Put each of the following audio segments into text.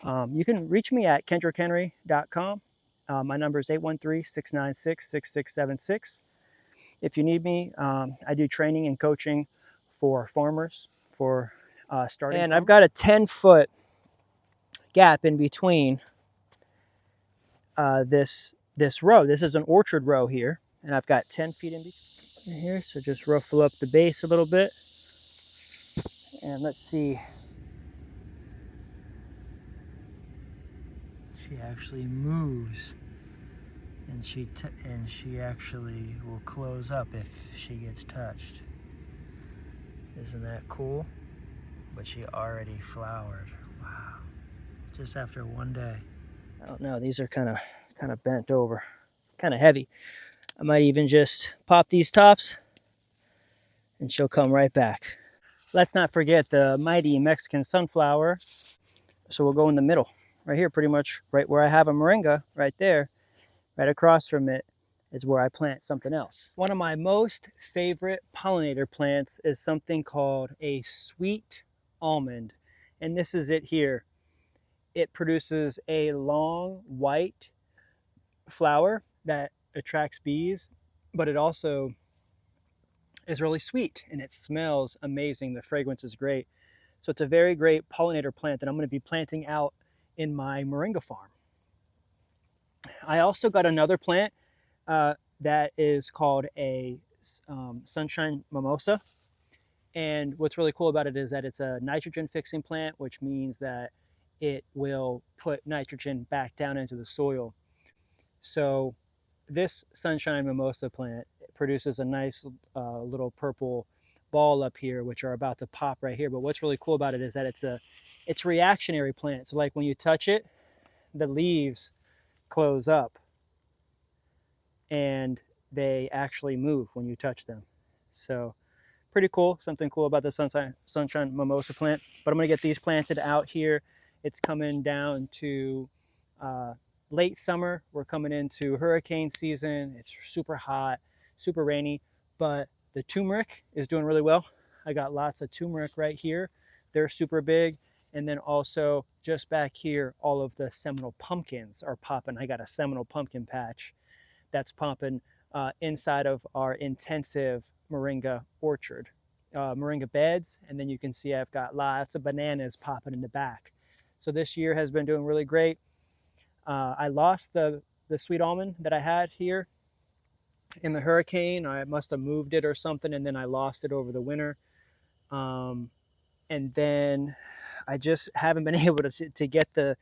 You can reach me at kendrickhenry.com. My number is 813-696-6676. If you need me, I do training and coaching for farmers for starting. And I've got a 10-foot gap in between this row. This is an orchard row here, and I've got 10 feet in between here. So just ruffle up the base a little bit, and let's see. She actually moves, and she actually will close up if she gets touched. Isn't that cool? But she already flowered. Wow! Just after one day. I don't know. These are kind of bent over, kind of heavy. I might even just pop these tops, and she'll come right back. Let's not forget the mighty Mexican sunflower. So we'll go in the middle, right here, pretty much right where I have a moringa, right there. Right across from it is where I plant something else. One of my most favorite pollinator plants is something called a sweet almond. And this is it here. It produces a long white flower that attracts bees, but it also is really sweet and it smells amazing. The fragrance is great. So it's a very great pollinator plant that I'm going to be planting out in my moringa farm. I also got another plant that is called a sunshine mimosa. And what's really cool about it is that it's a nitrogen fixing plant, which means that it will put nitrogen back down into the soil. So this sunshine mimosa plant produces a nice little purple ball up here, which are about to pop right here. But what's really cool about it is that it's reactionary plant. So like when you touch it, the leaves close up and they actually move when you touch them. So pretty cool, something cool about the sunshine mimosa plant. But I'm gonna get these planted out here. It's coming down to late summer. We're coming into hurricane season. It's super hot, super rainy, but the turmeric is doing really well. I got lots of turmeric right here. They're super big. And then also just back here, all of the Seminole pumpkins are popping. I got a Seminole pumpkin patch that's popping inside of our intensive moringa orchard, moringa beds. And then you can see I've got lots of bananas popping in the back. So this year has been doing really great. I lost the sweet almond that I had here in the hurricane. I must have moved it or something, and then I lost it over the winter. And then I just haven't been able to get the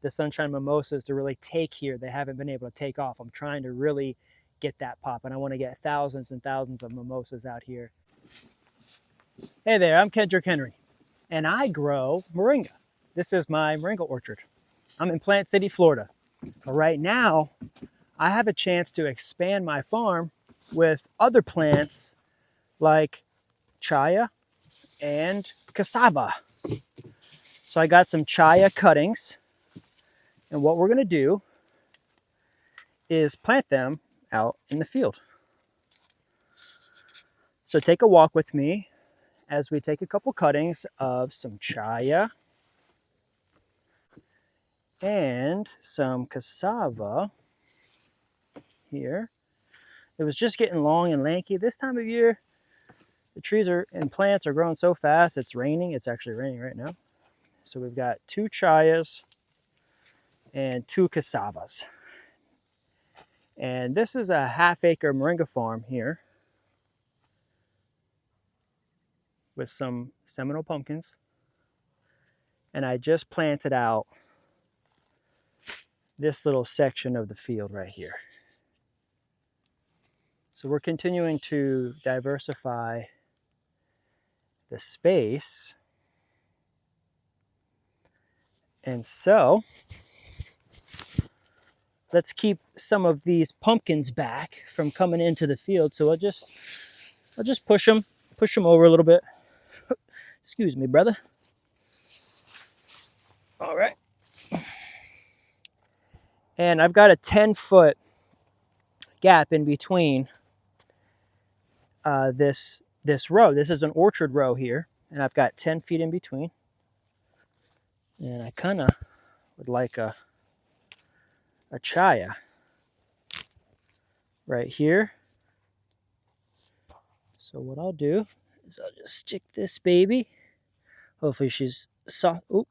sunshine mimosas to really take here. They haven't been able to take off. I'm trying to really get that pop, and I want to get thousands and thousands of mimosas out here. Hey there, I'm Kendrick Henry, and I grow moringa. This is my moringa orchard. I'm in Plant City, Florida. But right now, I have a chance to expand my farm with other plants like Chaya and Cassava. So I got some Chaya cuttings, and what we're gonna do is plant them out in the field. So take a walk with me as we take a couple cuttings of some Chaya and some Cassava here. It was just getting long and lanky. This time of year, the trees and plants are growing so fast. It's raining. It's actually raining right now. So we've got 2 Chayas and 2 Cassavas. And this is a half-acre moringa farm here with some Seminole pumpkins. And I just planted out this little section of the field right here. So we're continuing to diversify the space. And so let's keep some of these pumpkins back from coming into the field. So I'll just push them over a little bit. Excuse me, brother. All right. And I've got a 10-foot gap in between this row. This is an orchard row here, and I've got 10 feet in between. And I kind of would like a Chaya right here. So what I'll do is I'll just stick this baby. Hopefully she's soft. Oh,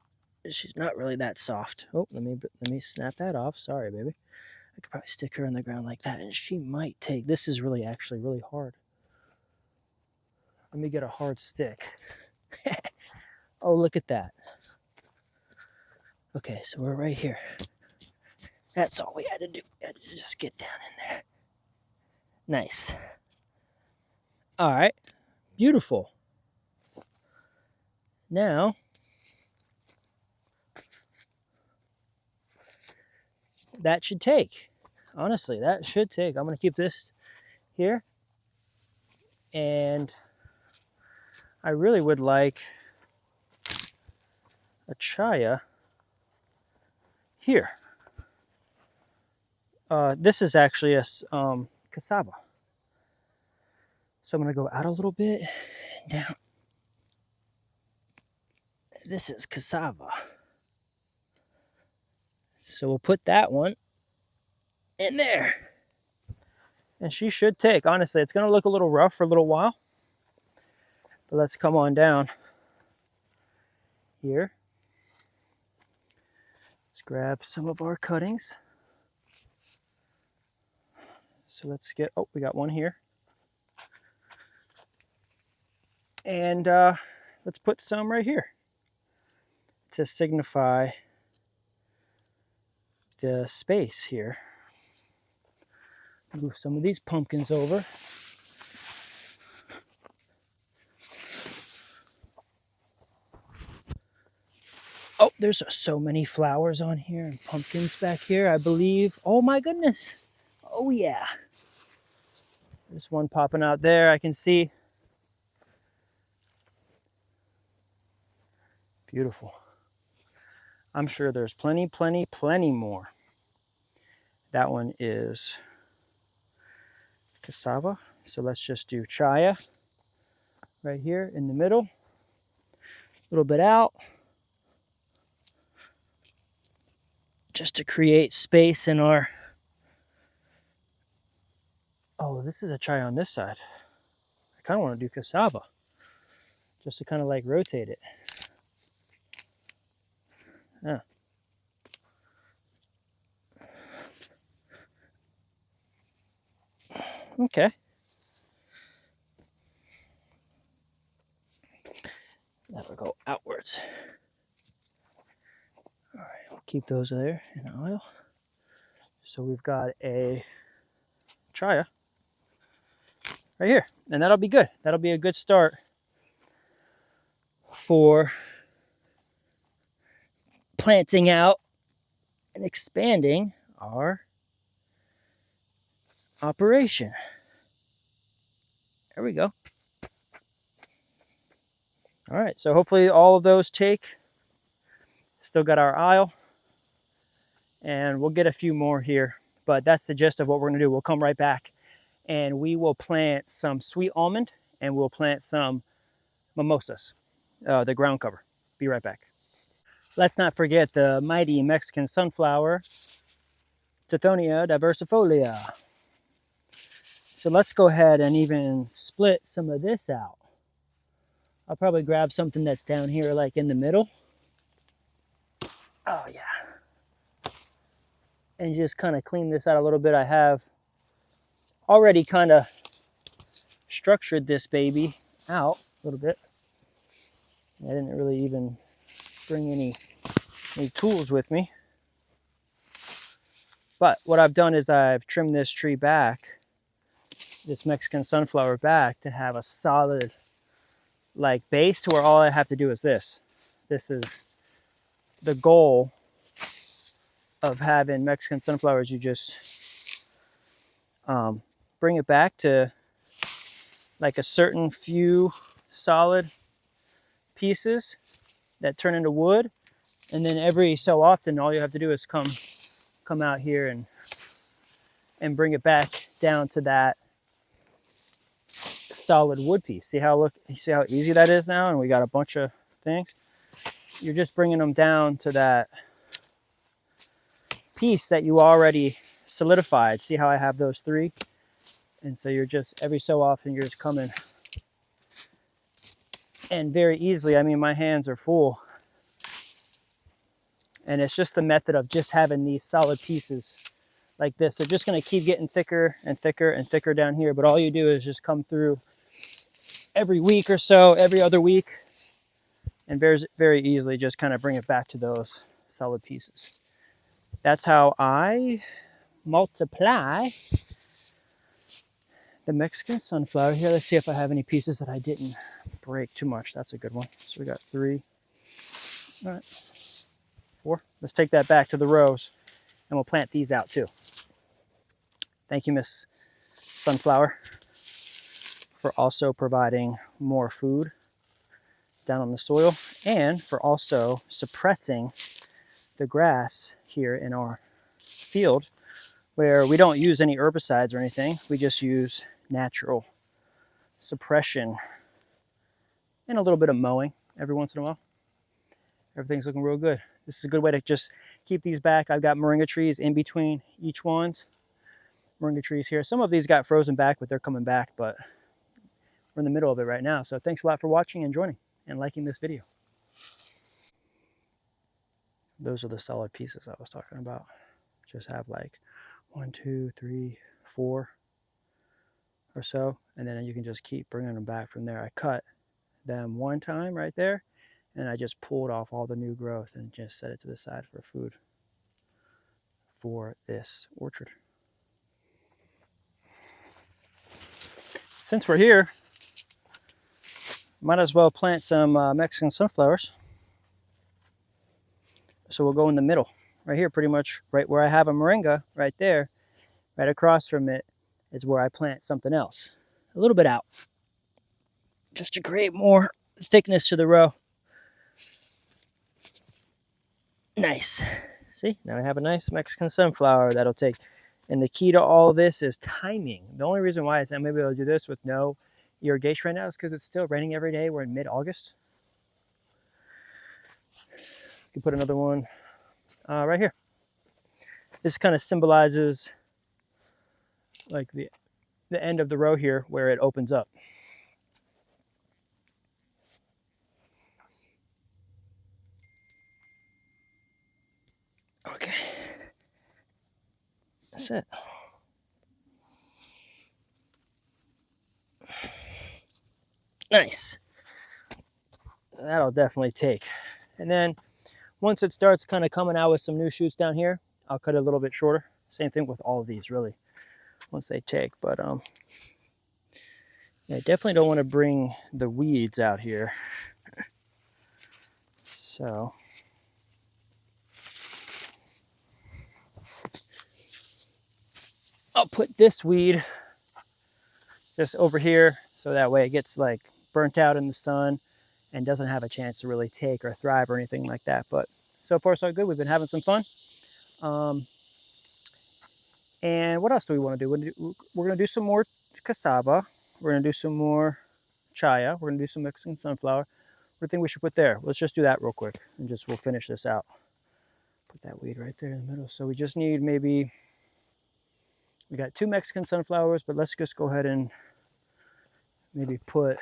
she's not really that soft. Oh, let me snap that off. Sorry, baby. I could probably stick her on the ground like that, and she might take. This is actually really hard. Let me get a hard stick. Oh, look at that. Okay, so we're right here. That's all we had to do. We had to just get down in there. Nice. All right, beautiful. Now, that should take. Honestly, that should take. I'm going to keep this here. And I really would like a Chaya here. This is actually a Cassava. So I'm going to go out a little bit and down. This is Cassava. So we'll put that one in there. And she should take. Honestly, it's going to look a little rough for a little while. But let's come on down here. Let's grab some of our cuttings. So let's get, oh, we got one here. And let's put some right here to signify the space here. Move some of these pumpkins over. Oh, there's so many flowers on here and pumpkins back here, I believe. Oh my goodness. Oh yeah. There's one popping out there, I can see. Beautiful. I'm sure there's plenty more. That one is Cassava. So let's just do Chaya right here in the middle. A little bit out. Just to create space in our... Oh, this is a Chaya on this side. I kind of want to do Cassava. Just to kind of like rotate it. Yeah. Okay. That'll go outwards. All right, we'll keep those there in the aisle. So we've got a Chaya right here, and that'll be good. That'll be a good start for planting out and expanding our operation. There we go. All right, so hopefully all of those take. Still got our aisle, and we'll get a few more here, but that's the gist of what we're gonna do. We'll come right back and we will plant some sweet almond and we'll plant some mimosas, the ground cover. Be right back. Let's not forget the mighty Mexican sunflower, Tithonia diversifolia. So let's go ahead and even split some of this out. I'll probably grab something that's down here like in the middle. Oh yeah. And just kind of clean this out a little bit. I have already kind of structured this baby out a little bit. I didn't really even bring any tools with me. But what I've done is I've trimmed this tree back, this Mexican sunflower back, to have a solid like base to where all I have to do is this. This is the goal of having Mexican sunflowers. You just bring it back to like a certain few solid pieces that turn into wood, and then every so often all you have to do is come out here and bring it back down to that solid wood piece. See how easy that is now? And we got a bunch of things. You're just bringing them down to that piece that you already solidified. See how I have those 3? And so you're just, every so often, you're just coming. And very easily, I mean, my hands are full. And it's just the method of just having these solid pieces like this. They're just going to keep getting thicker and thicker and thicker down here. But all you do is just come through every week or so, every other week, and very easily just kind of bring it back to those solid pieces. That's how I multiply the Mexican sunflower. Here, let's see if I have any pieces that I didn't break too much. That's a good one. So we got 3. All right, 4. Let's take that back to the rows, and we'll plant these out too. Thank you, Miss Sunflower, for also providing more food down on the soil, and for also suppressing the grass here in our field, where we don't use any herbicides or anything. We just use natural suppression and a little bit of mowing every once in a while. Everything's looking real good. This is a good way to just keep these back. I've got moringa trees in between each ones. Moringa trees here. Some of these got frozen back, but they're coming back, but we're in the middle of it right now. So thanks a lot for watching and joining and liking this video. Those are the solid pieces I was talking about. Just have like 1, 2, 3, 4 or so, and then you can just keep bringing them back from there. I cut them one time right there, and I just pulled off all the new growth and just set it to the side for food for this orchard. Since we're here, might as well plant some Mexican sunflowers. So we'll go in the middle, right here, pretty much right where I have a moringa, right there, right across from it is where I plant something else. A little bit out, just to create more thickness to the row. Nice. See, now I have a nice Mexican sunflower that'll take. And the key to all this is timing. The only reason why I'm able to do this with no irrigation right now is because it's still raining every day. We're in mid-August. You can put another one right here. This kind of symbolizes like the end of the row here where it opens up. Okay. That's it. Nice. That'll definitely take. And then once it starts kind of coming out with some new shoots down here, I'll cut it a little bit shorter. Same thing with all of these, really, once they take. But yeah, I definitely don't want to bring the weeds out here. So I'll put this weed just over here, so that way it gets like burnt out in the sun and doesn't have a chance to really take or thrive or anything like that. But so far so good. We've been having some fun. And what else do we want to do? We're going to do some more cassava. We're going to do some more chaya. We're going to do some Mexican sunflower. What do you think we should put there? Let's just do that real quick and we'll finish this out. Put that weed right there in the middle. So we just need we got 2 Mexican sunflowers, but let's just go ahead and maybe put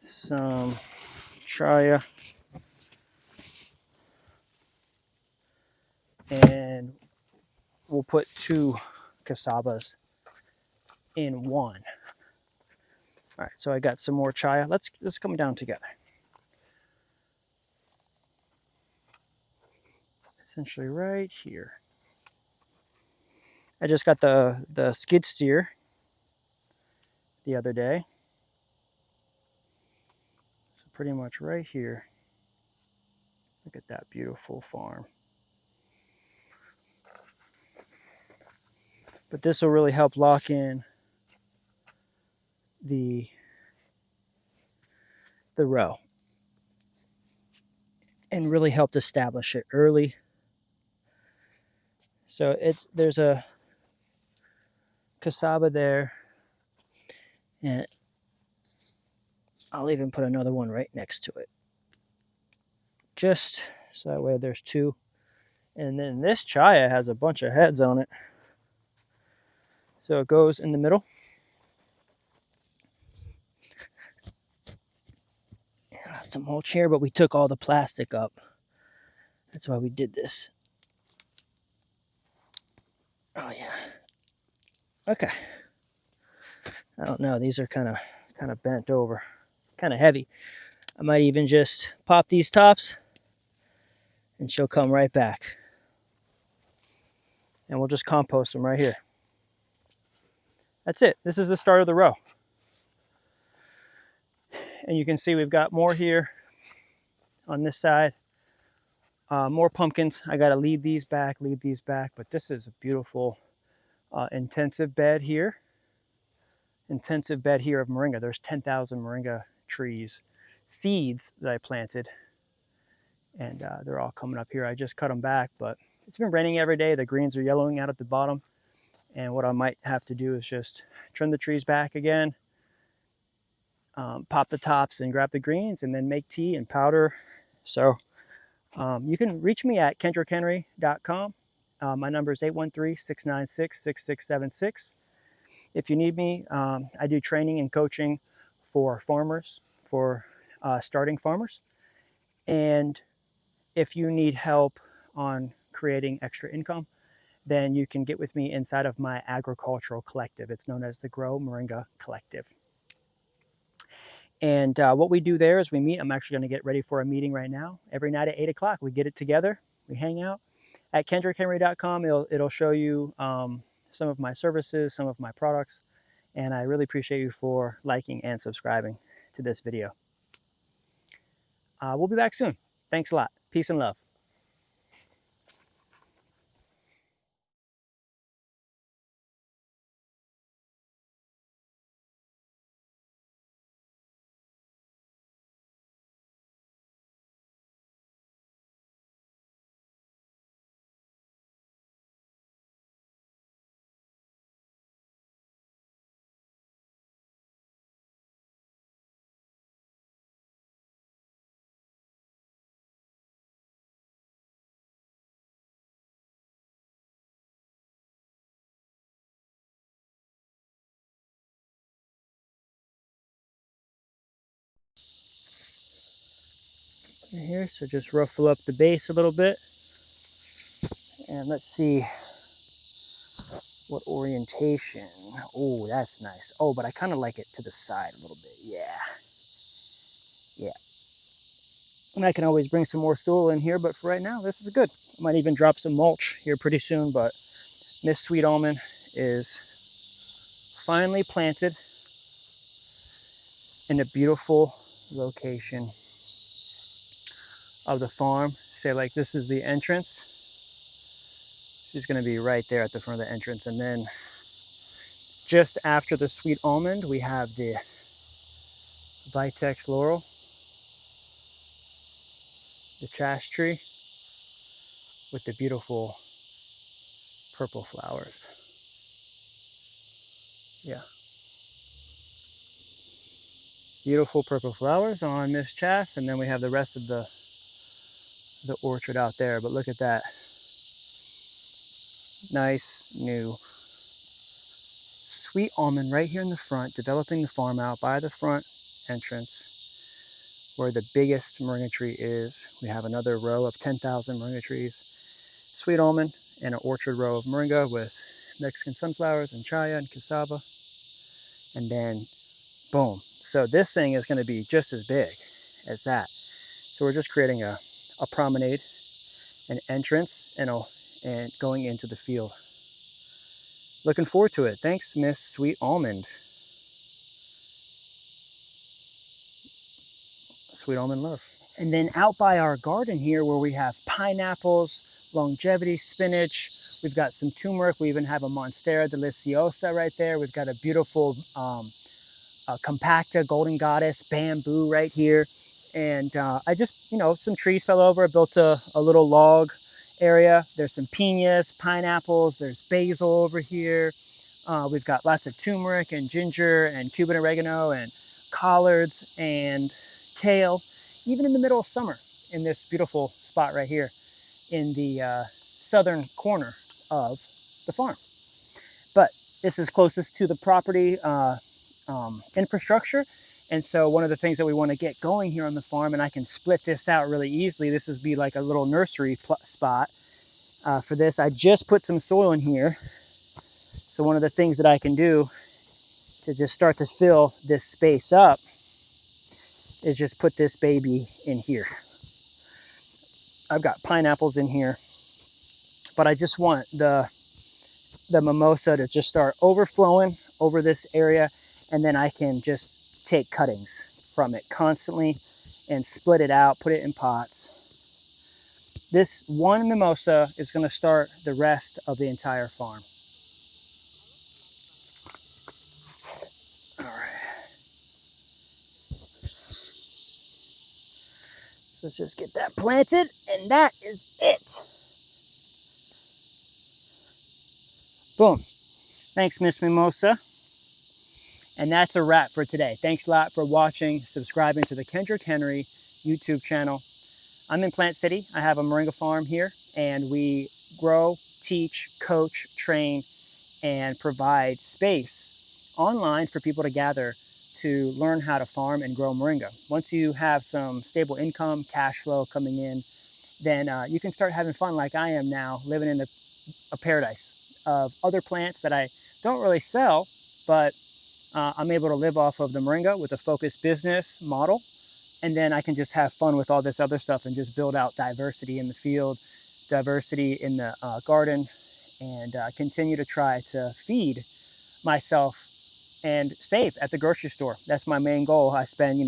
some chaya, and we'll put 2 cassavas in one. All right, so I got some more chaya. Let's come down together. Essentially right here. I just got the skid steer the other day. So pretty much right here. Look at that beautiful farm. But this will really help lock in the row and really helped establish it early. So there's a cassava there, and I'll even put another one right next to it, just so that way there's 2 And then this Chaya has a bunch of heads on it. So it goes in the middle. Some mulch here, but we took all the plastic up. That's why we did this. Oh yeah. Okay. I don't know. These are kind of bent over, kind of heavy. I might even just pop these tops, and she'll come right back. And we'll just compost them right here. That's it. This is the start of the row. And you can see we've got more here on this side. More pumpkins. I got to leave these back, but this is a beautiful intensive bed here. Intensive bed here of moringa. There's 10,000 moringa trees, seeds that I planted, and they're all coming up here. I just cut them back, but it's been raining every day. The greens are yellowing out at the bottom, and what I might have to do is just trim the trees back again, pop the tops and grab the greens, and then make tea and powder. So you can reach me at kendrickhenry.com. My number is 813-696-6676. If you need me, I do training and coaching for farmers, for starting farmers. And if you need help on creating extra income, then you can get with me inside of my agricultural collective. It's known as the Grow Moringa Collective. And what we do there is we meet. I'm actually going to get ready for a meeting right now. Every night at 8 o'clock, we get it together. We hang out. At kendrickhenry.com, it'll show you some of my services, some of my products. And I really appreciate you for liking and subscribing to this video. We'll be back soon. Thanks a lot. Peace and love. Here, so just ruffle up the base a little bit. And let's see what orientation. Oh, that's nice. Oh, but I kind of like it to the side a little bit. Yeah. Yeah. And I can always bring some more soil in here, but for right now, this is good. I might even drop some mulch here pretty soon, but Miss Sweet Almond is finally planted in a beautiful location of the farm. Say like this is the entrance. She's going to be right there at the front of the entrance. And then just after the Sweet Almond, we have the Vitex Laurel, the trash tree with the beautiful purple flowers. Yeah. Beautiful purple flowers on Miss Chas, and then we have the rest of the orchard out there. But look at that. Nice new Sweet Almond right here in the front, developing the farm out by the front entrance where the biggest moringa tree is. We have another row of 10,000 moringa trees, Sweet Almond, and an orchard row of moringa with Mexican sunflowers and Chaya and Cassava. And then boom. So this thing is going to be just as big as that. So we're just creating a promenade, an entrance, and going into the field. Looking forward to it. Thanks, Miss Sweet Almond. Sweet Almond love. And then out by our garden here where we have pineapples, longevity spinach, we've got some turmeric, we even have a Monstera deliciosa right there. We've got a beautiful compacta golden goddess bamboo right here. And I just, some trees fell over. I built a little log area. There's some piñas, pineapples, there's basil over here. We've got lots of turmeric and ginger and Cuban oregano and collards and kale, even in the middle of summer in this beautiful spot right here in the southern corner of the farm. But this is closest to the property infrastructure. And so one of the things that we want to get going here on the farm, and I can split this out really easily. This would be like a little nursery spot for this. I just put some soil in here. So one of the things that I can do to just start to fill this space up is just put this baby in here. I've got pineapples in here, but I just want the mimosa to just start overflowing over this area, and then I can just take cuttings from it constantly and split it out, put it in pots. This one mimosa is going to start the rest of the entire farm. All right. So let's just get that planted, and that is it. Boom. Thanks, Miss Mimosa. And that's a wrap for today. Thanks a lot for watching, subscribing to the Kendrick Henry YouTube channel. I'm in Plant City. I have a moringa farm here, and we grow, teach, coach, train, and provide space online for people to gather to learn how to farm and grow moringa. Once you have some stable income, cash flow coming in, then you can start having fun like I am now, living in a paradise of other plants that I don't really sell, but I'm able to live off of the moringa with a focused business model. And then I can just have fun with all this other stuff and just build out diversity in the field, diversity in the garden, and continue to try to feed myself and save at the grocery store. That's my main goal. I spend,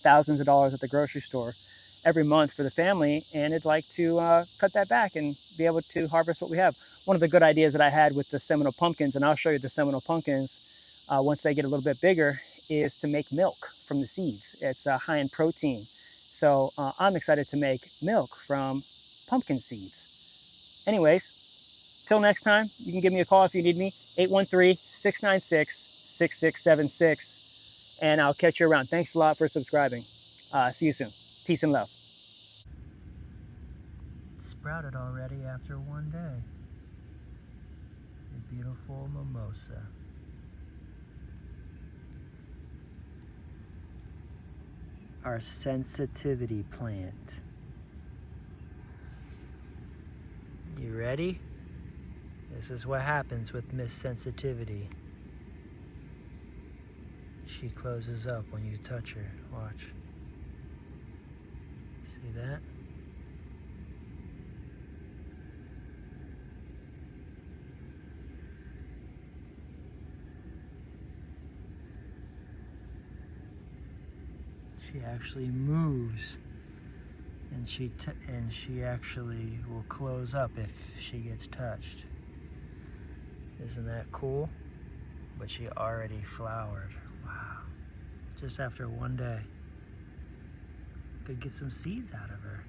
thousands of dollars at the grocery store every month for the family, and I'd like to cut that back and be able to harvest what we have. One of the good ideas that I had with the Seminole pumpkins, and I'll show you the Seminole pumpkins once they get a little bit bigger, is to make milk from the seeds. It's high in protein. So I'm excited to make milk from pumpkin seeds. Anyways, till next time, you can give me a call if you need me, 813-696-6676, and I'll catch you around. Thanks a lot for subscribing. See you soon. Peace and love. It sprouted already after one day. The beautiful mimosa. Our sensitivity plant. You ready? This is what happens with Miss Sensitivity. She closes up when you touch her. Watch. See that? She actually moves, and she actually will close up if she gets touched. Isn't that cool? But she already flowered. Wow. Just after one day. Could get some seeds out of her.